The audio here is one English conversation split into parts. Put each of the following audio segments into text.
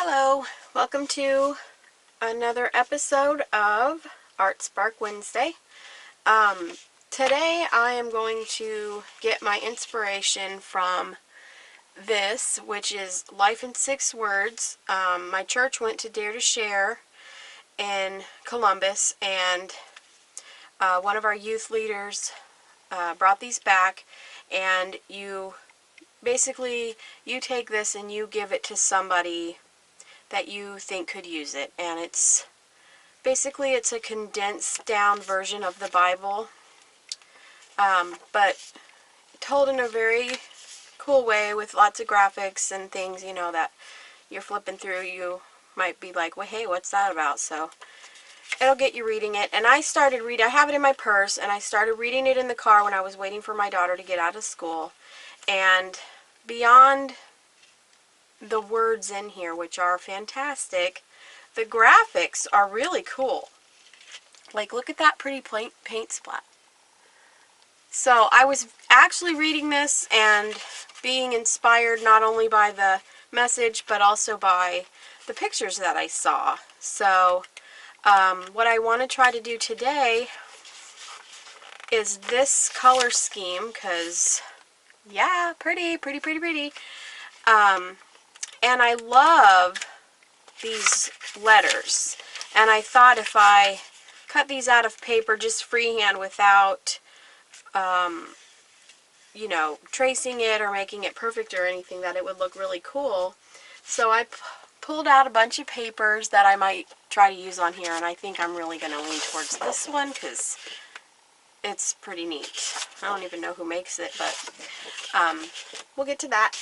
Hello, welcome to another episode of ArtSpark Wednesday. Today I am going to get my inspiration from this, which is Life in 6 Words. My church went to Dare to Share in Columbus, and one of our youth leaders brought these back, and you take this and you give it to somebody that you think could use it, and it's a condensed down version of the Bible, but told in a very cool way with lots of graphics and things, you know, that you're flipping through, you might be like, well, hey, what's that about? So it'll get you reading it. And I have it in my purse, and I started reading it in the car when I was waiting for my daughter to get out of school. And beyond the words in here, which are fantastic, the graphics are really cool. Like, look at that pretty paint splat. So I was actually reading this and being inspired not only by the message but also by the pictures that I saw. So what I want to try to do today is this color scheme, because yeah, pretty. And I love these letters, and I thought if I cut these out of paper just freehand without you know, tracing it or making it perfect or anything, that it would look really cool. So I pulled out a bunch of papers that I might try to use on here, and I think I'm really going to lean towards this one because it's pretty neat. I don't even know who makes it, but we'll get to that.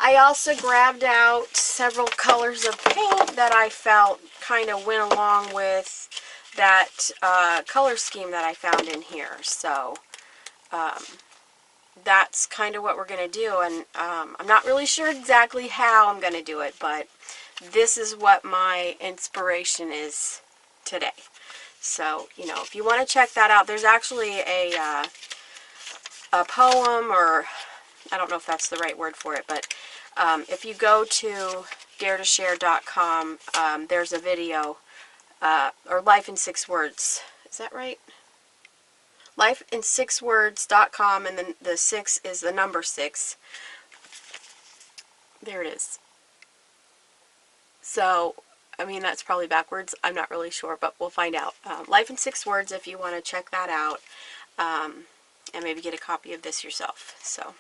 I also grabbed out several colors of paint that I felt kind of went along with that color scheme that I found in here. So that's kind of what we're going to do, and I'm not really sure exactly how I'm going to do it, but this is what my inspiration is today. So, you know, if you want to check that out, there's actually a poem, or I don't know if that's the right word for it, but if you go to daretoshare.com, there's a video, or Life in 6 Words. Is that right? lifein6words.com, and then the 6 is the number 6. There it is. So, I mean, that's probably backwards. I'm not really sure, but we'll find out. Life in 6 Words, if you want to check that out, and maybe get a copy of this yourself. So,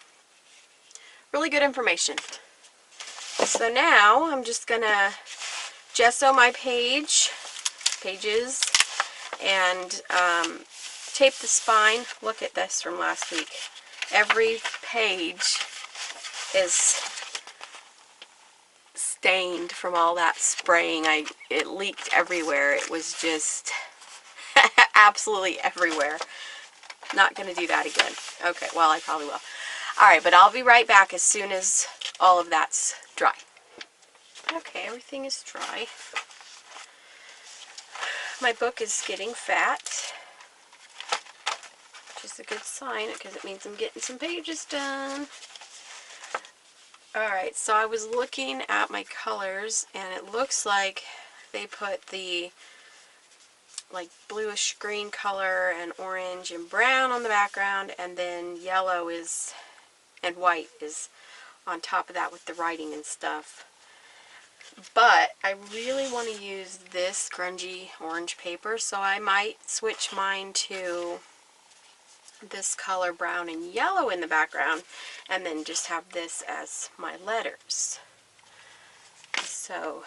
really good information. So now, I'm just going to gesso my pages, and tape the spine. Look at this from last week. Every page is stained from all that spraying. It leaked everywhere. It was just absolutely everywhere. Not going to do that again. Okay, well, I probably will. Alright, but I'll be right back as soon as all of that's dry. Okay, everything is dry. My book is getting fat, which is a good sign because it means I'm getting some pages done. Alright, so I was looking at my colors, and it looks like they put the like bluish green color and orange and brown on the background, and then yellow and white is on top of that with the writing and stuff. But I really want to use this grungy orange paper, so I might switch mine to this color brown and yellow in the background, and then just have this as my letters. So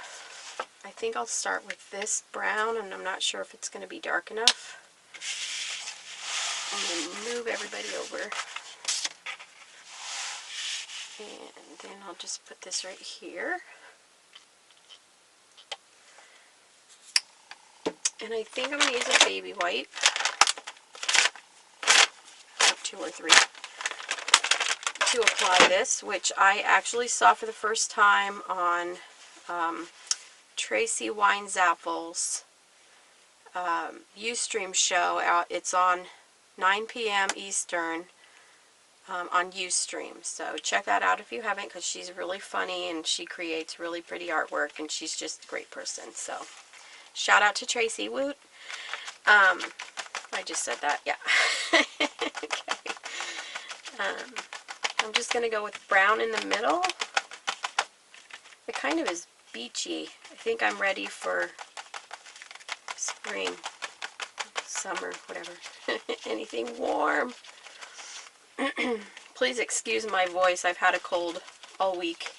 I think I'll start with this brown, and I'm not sure if it's going to be dark enough. I'm going to move everybody over, and then I'll just put this right here. And I think I'm going to use a baby white. 2 or 3 to apply this, which I actually saw for the first time on Tracy Weinzappel's Ustream show. It's on 9 p.m. Eastern on Ustream. So check that out if you haven't, because she's really funny and she creates really pretty artwork, and she's just a great person. So shout out to Tracy Woot. I just said that, yeah. Okay. I'm just going to go with brown in the middle. It kind of is beachy. I think I'm ready for spring, summer, whatever. Anything warm. Please excuse my voice. I've had a cold all week.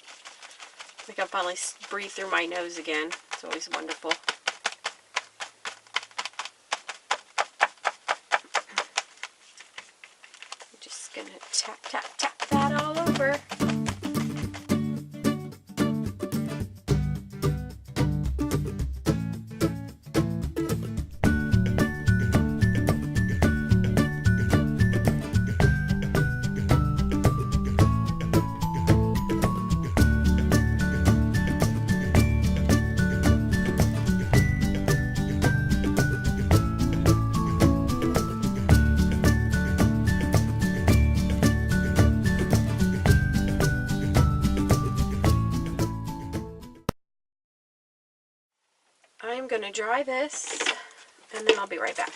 I can finally breathe through my nose again. It's always wonderful. I'm just going to tap, tap, tap that all over. I'm going to dry this, and then I'll be right back.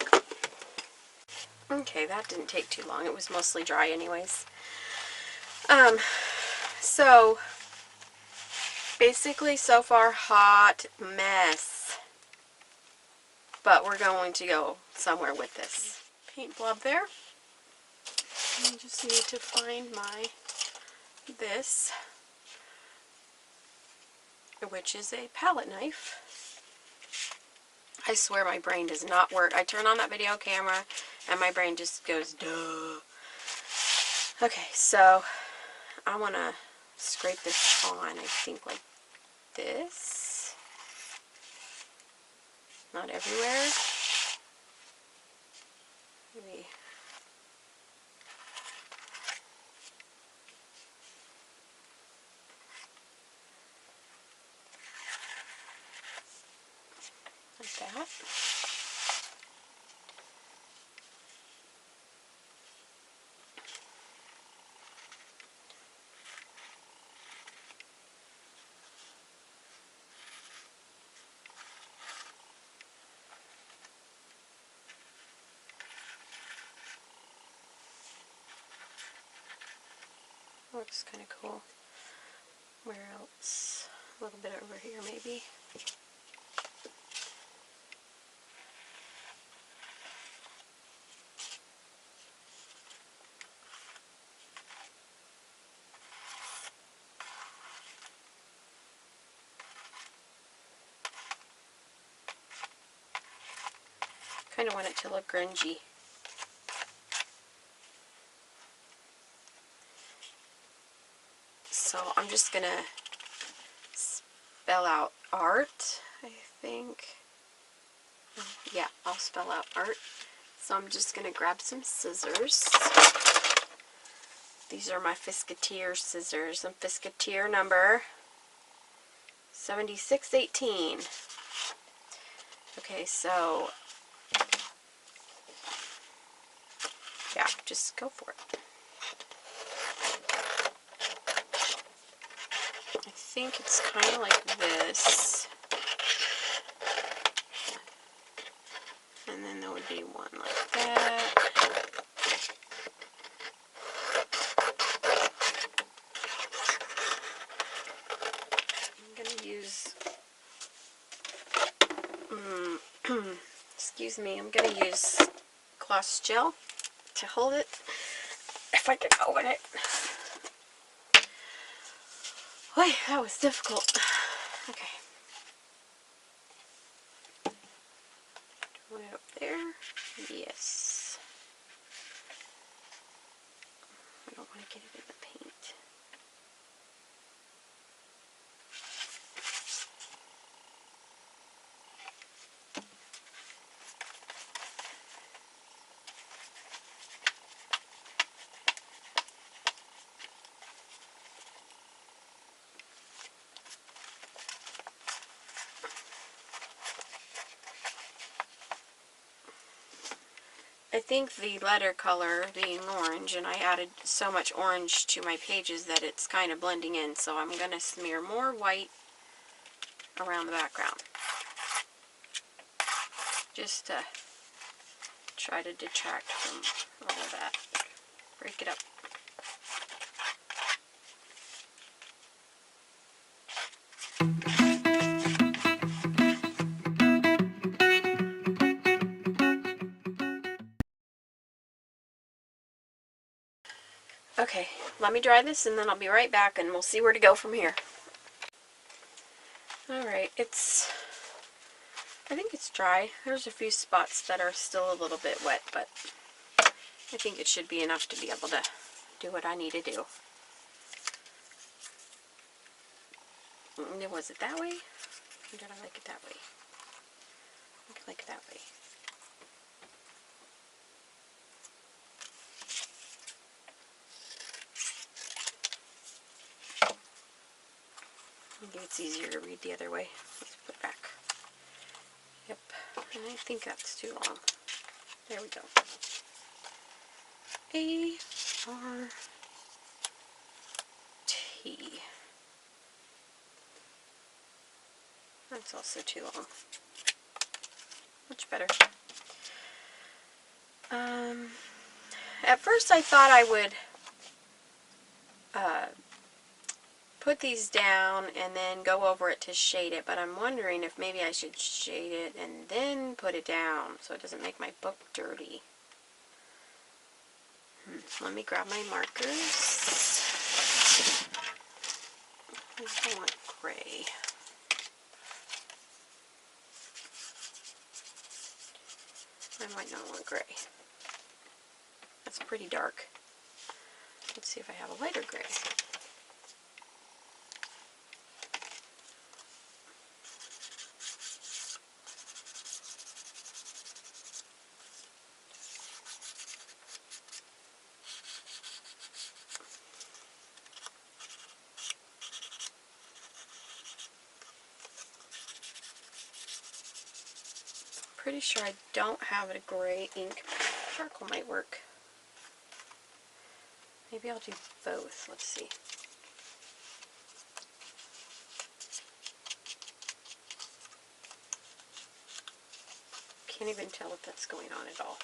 Okay, that didn't take too long. It was mostly dry anyways. So, basically so far, hot mess. But we're going to go somewhere with this. Paint blob there. I just need to find this, which is a palette knife. I swear my brain does not work. I turn on that video camera and my brain just goes, duh. Okay, so I want to scrape this on, I think like this. Not everywhere. Maybe. Like that. Looks kind of cool. Where else? A little bit over here maybe. Kind of want it to look grungy. So I'm just going to spell out art, I think. Yeah, I'll spell out art. So I'm just going to grab some scissors. These are my Fisketeer scissors. And Fisketeer number 7618. Okay, so yeah, just go for it. I think it's kind of like this. And then there would be one like that. I'm going to use, excuse me, I'm going to use gloss gel to hold it, if I can open it. Boy, that was difficult. Okay. Want it up there? Yes. I don't want to get it in the paint. I think the letter color being orange, and I added so much orange to my pages that it's kind of blending in, so I'm going to smear more white around the background, just to try to detract from all of that. Break it up. Okay, let me dry this and then I'll be right back and we'll see where to go from here. Alright, I think it's dry. There's a few spots that are still a little bit wet, but I think it should be enough to be able to do what I need to do. Was it that way? Or did I like it that way? I think I like it that way. Maybe it's easier to read the other way. Let's put it back. Yep, and I think that's too long. There we go. A-R-T. That's also too long. Much better. At first I thought I would put these down and then go over it to shade it, but I'm wondering if maybe I should shade it and then put it down so it doesn't make my book dirty. Let me grab my markers. I want gray. I might not want gray. That's pretty dark. Let's see if I have a lighter gray. Pretty sure I don't have a gray ink. Charcoal might work. Maybe I'll do both. Let's see. Can't even tell if that's going on at all.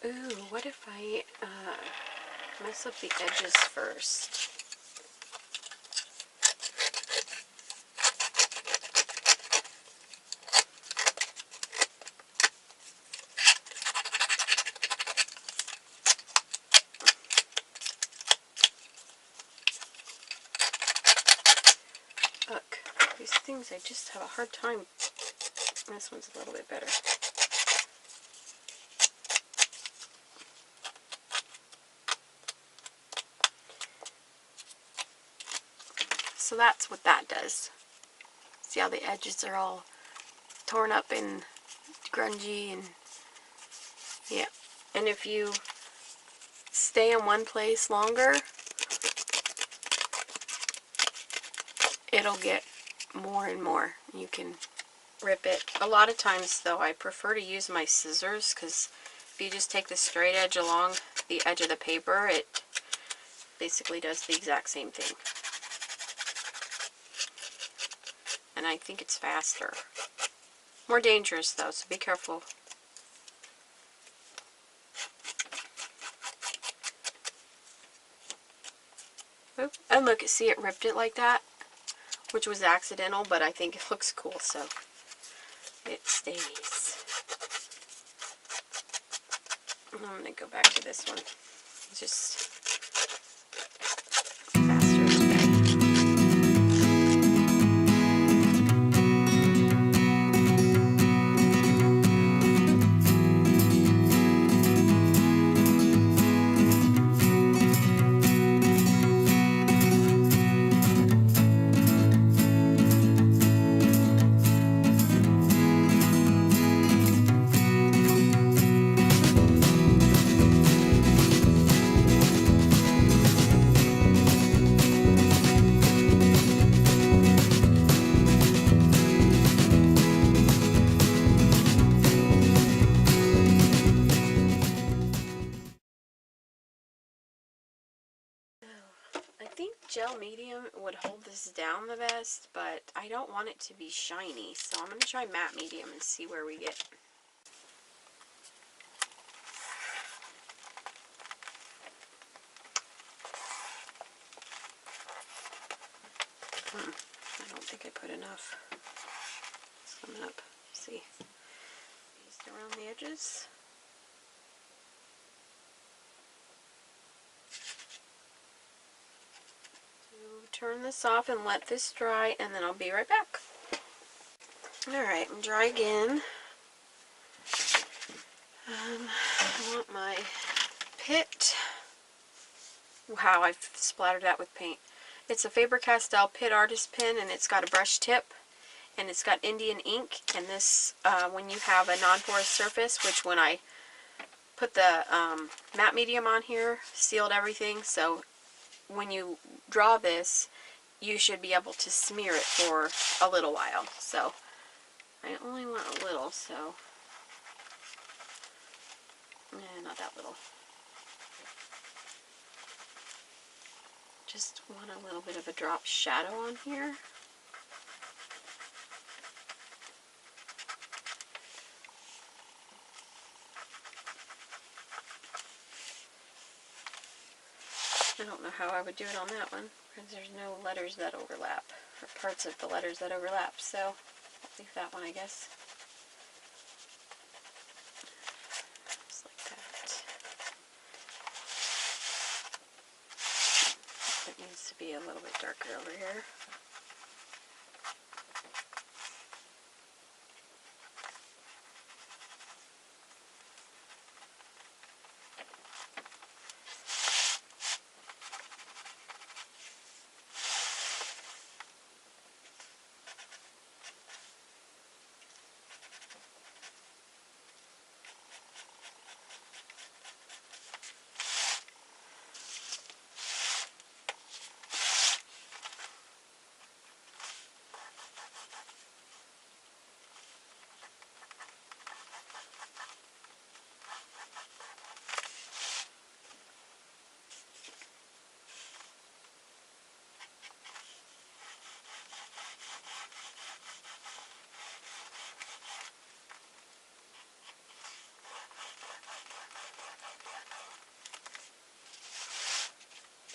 Ooh, what if I mess up the edges first? Look, these things I just have a hard time. This one's a little bit better. So that's what that does. See how the edges are all torn up and grungy, and yeah. And if you stay in one place longer, it'll get more and more. You can rip it. A lot of times though I prefer to use my scissors, because if you just take the straight edge along the edge of the paper, it basically does the exact same thing. And I think it's faster. More dangerous though, so be careful. Oop. And look, see, it ripped it like that, which was accidental, but I think it looks cool, so it stays. I'm going to go back to this one. It's just faster today. gel medium would hold this down the best, but I don't want it to be shiny, so I'm going to try matte medium and see where we get. I don't think I put enough. Sum it up. See. Just around the edges. Turn this off and let this dry, and then I'll be right back. Alright, I'm dry again. I want my Pit. Wow, I've splattered that with paint. It's a Faber-Castell Pit Artist Pen, and it's got a brush tip, and it's got Indian ink. And this, when you have a non-porous surface, which when I put the matte medium on here, sealed everything, so when you draw this, you should be able to smear it for a little while. So I only want a little, so not that little. Just want a little bit of a drop shadow on here. I don't know how I would do it on that one, because there's no letters that overlap, or parts of the letters that overlap, so I'll leave that one, I guess. Just like that. It needs to be a little bit darker over here.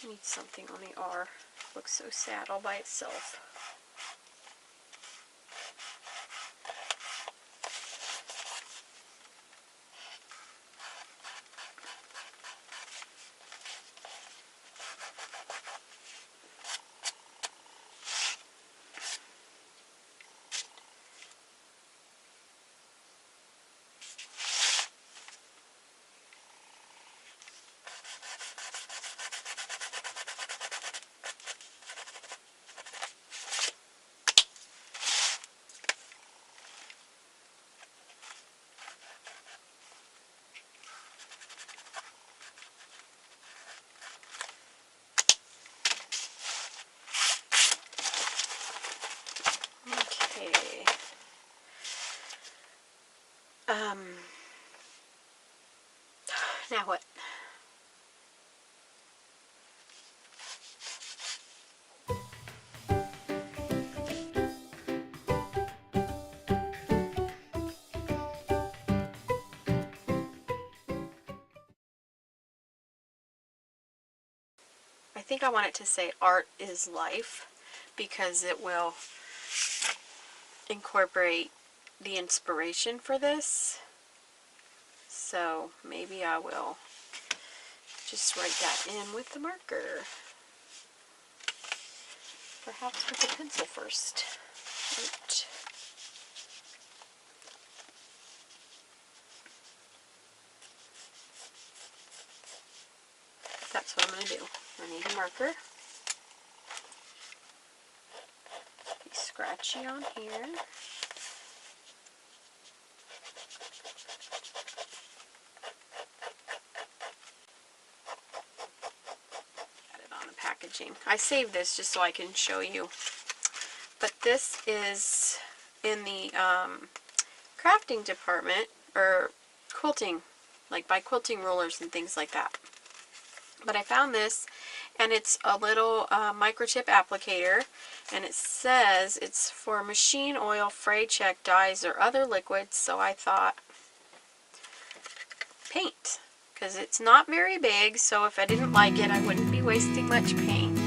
I need something on the R. It looks so sad all by itself. Okay. Now what? I think I want it to say art is life, because it will incorporate the inspiration for this. So maybe I will just write that in with the marker. Perhaps with the pencil first. Right. That's what I'm going to do. I need a marker. Be scratchy on here. Got it on the packaging. I saved this just so I can show you. But this is in the crafting department, or quilting, like by quilting rulers and things like that. But I found this, and it's a little microchip applicator, and it says it's for machine oil, fray check, dyes, or other liquids. So I thought paint, because it's not very big, so if I didn't like it, I wouldn't be wasting much paint.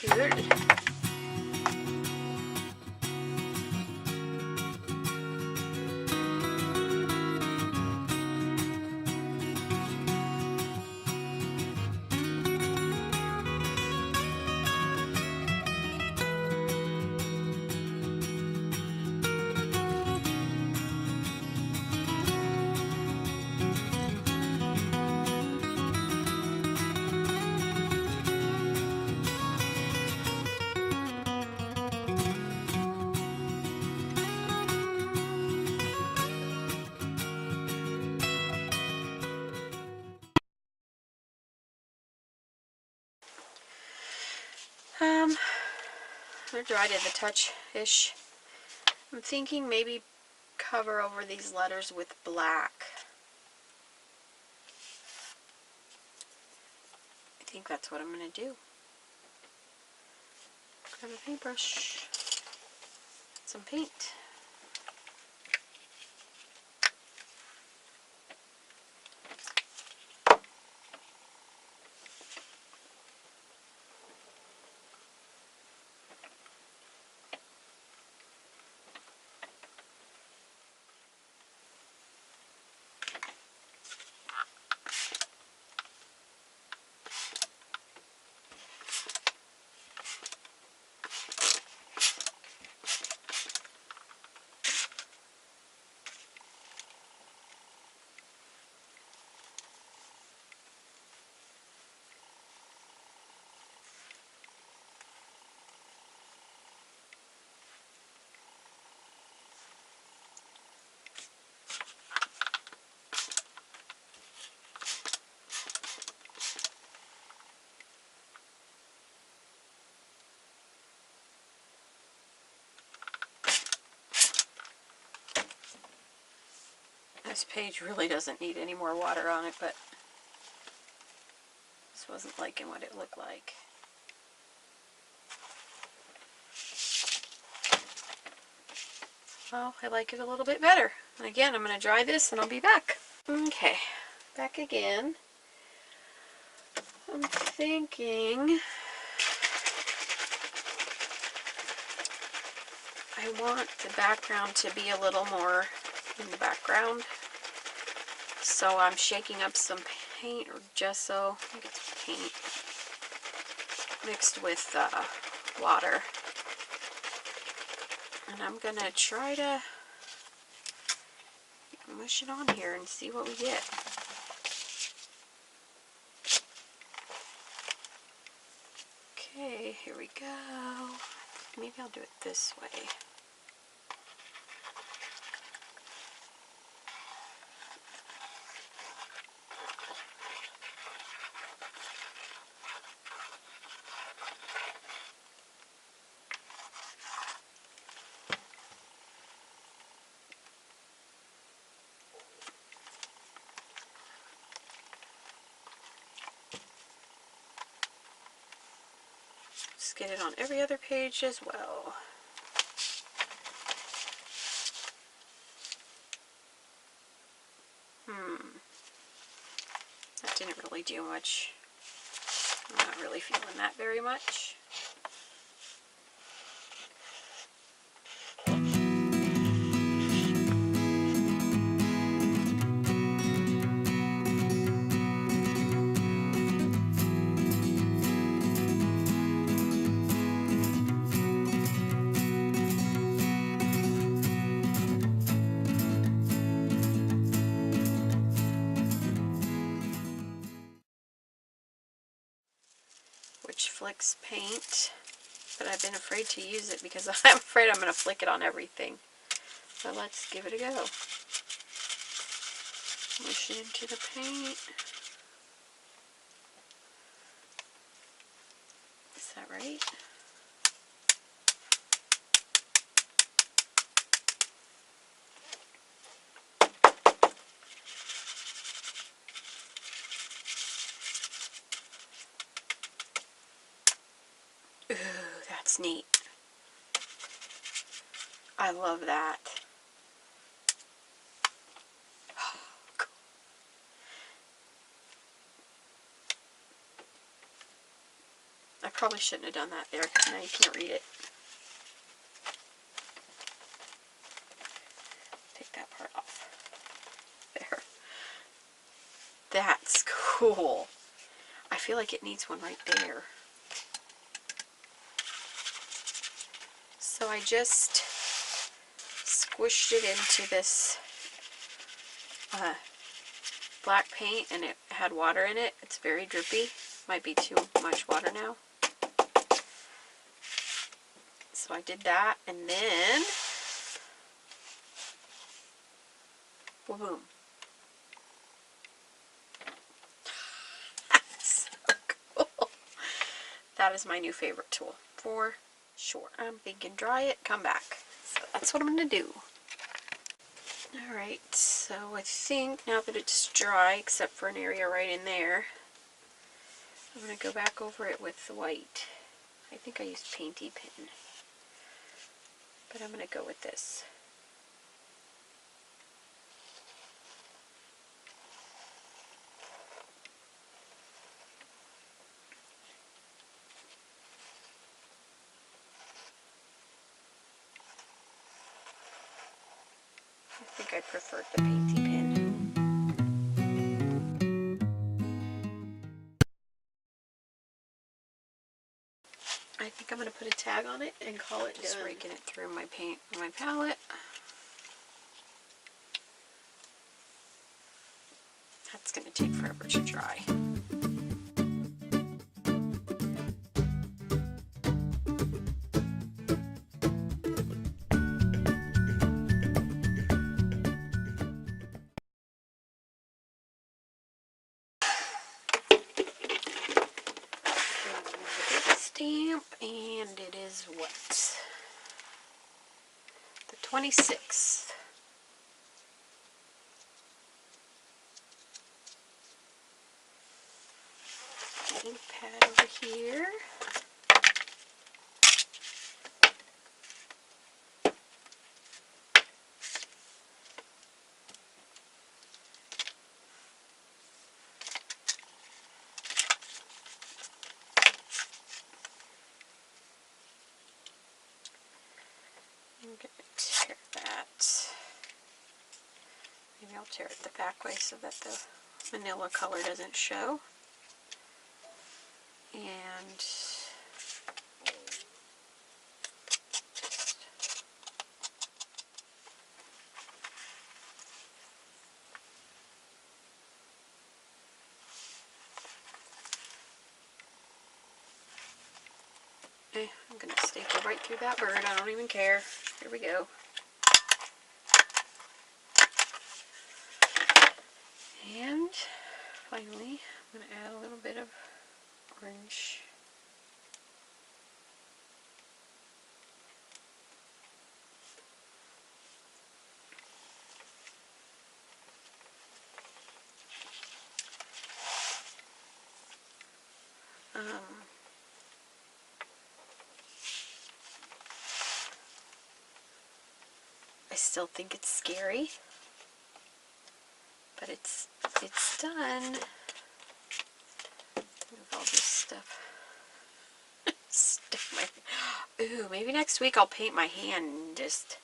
Cute. They're dry to the touch-ish. I'm thinking maybe cover over these letters with black. I think that's what I'm going to do. Grab a paintbrush, some paint. This page really doesn't need any more water on it, but this wasn't liking what it looked like. Well, I like it a little bit better. And again, I'm going to dry this and I'll be back. Okay, back again. I'm thinking I want the background to be a little more in the background. So I'm shaking up some paint or gesso, I think it's paint, mixed with water. And I'm going to try to mush it on here and see what we get. Okay, here we go. Maybe I'll do it this way. Just get it on every other page as well. That didn't really do much. I'm not really feeling that very much. Which flicks paint but I've been afraid to use it because I'm afraid I'm going to flick it on everything. So let's give it a go. Mush it into the paint. Is that right? Ooh, that's neat. I love that. Cool. I probably shouldn't have done that there because now you can't read it. Take that part off. There. That's cool. I feel like it needs one right there. So I just squished it into this black paint, and it had water in it. It's very drippy. Might be too much water now. So I did that, and then boom. So cool. That is my new favorite tool for sure. I'm thinking dry it, come back. So that's what I'm going to do. Alright, so I think now that it's dry, except for an area right in there, I'm going to go back over it with the white. I think I used Painty Pen, but I'm going to go with this. I think I preferred the Painty Pen. I think I'm going to put a tag on it and call it just done. Raking it through my paint on my palette. That's going to take forever to dry. Stamp, and it is what? The 26th. Ink pad over here. I'm going to tear that. Maybe I'll tear it the back way so that the vanilla color doesn't show. And I'm going to staple right through that bird. I don't even care. Here we go. And finally, I'm going to add a little bit of orange. I still think it's scary, but it's done. Move all this stuff. Stick my. Ooh, maybe next week I'll paint my hand and just.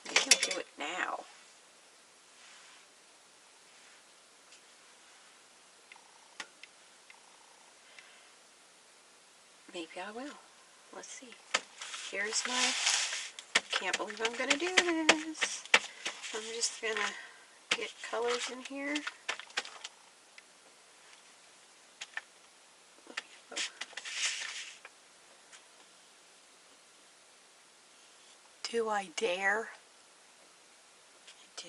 Maybe I'll do it now. Maybe I will. Let's see. Here's my, can't believe I'm going to do this. I'm just going to get colors in here. Do I dare? I do.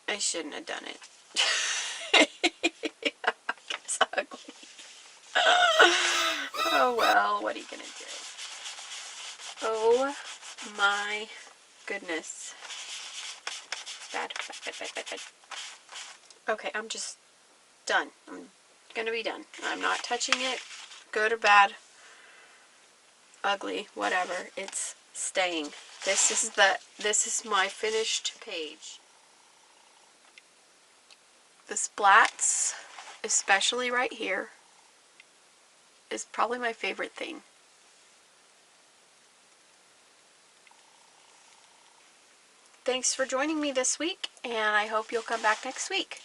I shouldn't have done it. It's ugly. Oh well, what are you gonna do? Oh my goodness. Bad, bad, bad, bad, bad, bad. Okay, I'm just done. I'm gonna be done. I'm not touching it. Good or bad, ugly, whatever. It's staying. This is my finished page. The splats, especially right here, is probably my favorite thing. Thanks for joining me this week, and I hope you'll come back next week.